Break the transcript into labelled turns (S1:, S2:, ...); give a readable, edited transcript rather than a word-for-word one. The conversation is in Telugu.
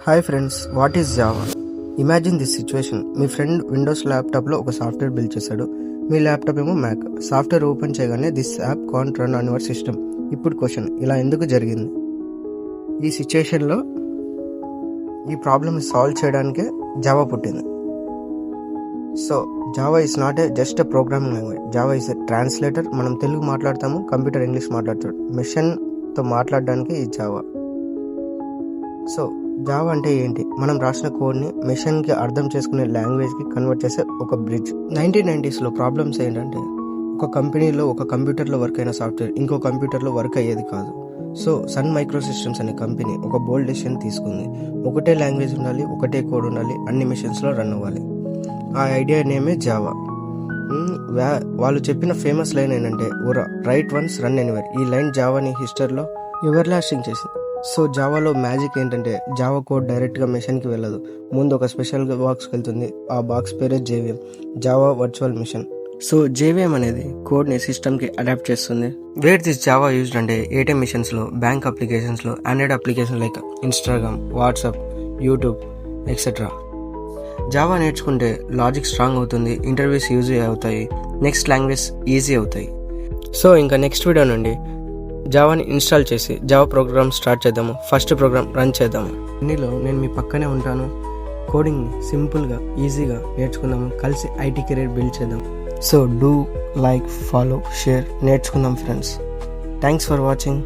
S1: Hi friends, what is Java? Imagine this situation. Me friend Windows ల్యాప్టాప్లో ఒక సాఫ్ట్వేర్ బిల్డ్ చేశాడు. మీ ల్యాప్టాప్ ఏమో మ్యాక్. సాఫ్ట్వేర్ ఓపెన్ చేయగానే this app can't run on your system. ఇప్పుడు క్వశ్చన్, ఇలా ఎందుకు జరిగింది? ఈ సిచ్యువేషన్లో ఈ ప్రాబ్లమ్ని సాల్వ్ చేయడానికే జావా పుట్టింది. So Java is not just a programming language. Java is a translator. మనం తెలుగు మాట్లాడతాము, కంప్యూటర్ ఇంగ్లీష్ మాట్లాడతాడు. మెషిన్తో మాట్లాడడానికి ఈ జావా. సో జావా అంటే ఏంటి? మనం రాసిన కోడ్ని మెషిన్కి అర్థం చేసుకునే లాంగ్వేజ్కి కన్వర్ట్ చేసే ఒక బ్రిడ్జ్. 1990s ప్రాబ్లమ్స్ ఏంటంటే, ఒక కంపెనీలో ఒక కంప్యూటర్లో వర్క్ అయిన సాఫ్ట్వేర్ ఇంకో కంప్యూటర్లో వర్క్ అయ్యేది కాదు. సో సన్ మైక్రో సిస్టమ్స్ అనే కంపెనీ ఒక బోల్డ్ డెసిషన్ తీసుకుంది. ఒకటే లాంగ్వేజ్ ఉండాలి, ఒకటే కోడ్ ఉండాలి, అన్ని మెషిన్స్లో రన్ అవ్వాలి. ఆ ఐడియా నేమే జావా. వాళ్ళు చెప్పిన ఫేమస్ లైన్ ఏంటంటే, రైట్ వన్స్ రన్ ఎనీవేర్. ఈ లైన్ జావాని హిస్టరీలో ఎవర్ లాస్టింగ్ చేసింది. సో జావాలో మ్యాజిక్ ఏంటంటే, జావా కోడ్ డైరెక్ట్గా మెషిన్కి వెళ్ళదు. ముందు ఒక స్పెషల్ బాక్స్కి వెళ్తుంది. ఆ బాక్స్ పేరే JVM, Java virtual machine. So JVM అనేది కోడ్ని సిస్టమ్కి అడాప్ట్ చేస్తుంది. వేర్ దిస్ జావా యూజ్డ్ అంటే ఏటీఎం మిషన్స్లో, బ్యాంక్ అప్లికేషన్స్లో, Android application like Instagram, WhatsApp, YouTube etcetera. Java నేర్చుకుంటే లాజిక్ స్ట్రాంగ్ అవుతుంది, ఇంటర్వ్యూస్ ఈజీ అవుతాయి, నెక్స్ట్ లాంగ్వేజ్ ఈజీ అవుతాయి. సో ఇంకా నెక్స్ట్ వీడియో నుండి జావాని ఇన్స్టాల్ చేసి జావా ప్రోగ్రామ్ స్టార్ట్ చేద్దాము. ఫస్ట్ ప్రోగ్రామ్ రన్ చేద్దాము. అన్నిలో నేను మీ పక్కనే ఉంటాను. కోడింగ్ని సింపుల్గా ఈజీగా నేర్చుకుందాము. కలిసి ఐటీ కెరీర్ బిల్డ్ చేద్దాం. So do like, follow, share, నేర్చుకుందాం ఫ్రెండ్స్. Thanks for watching.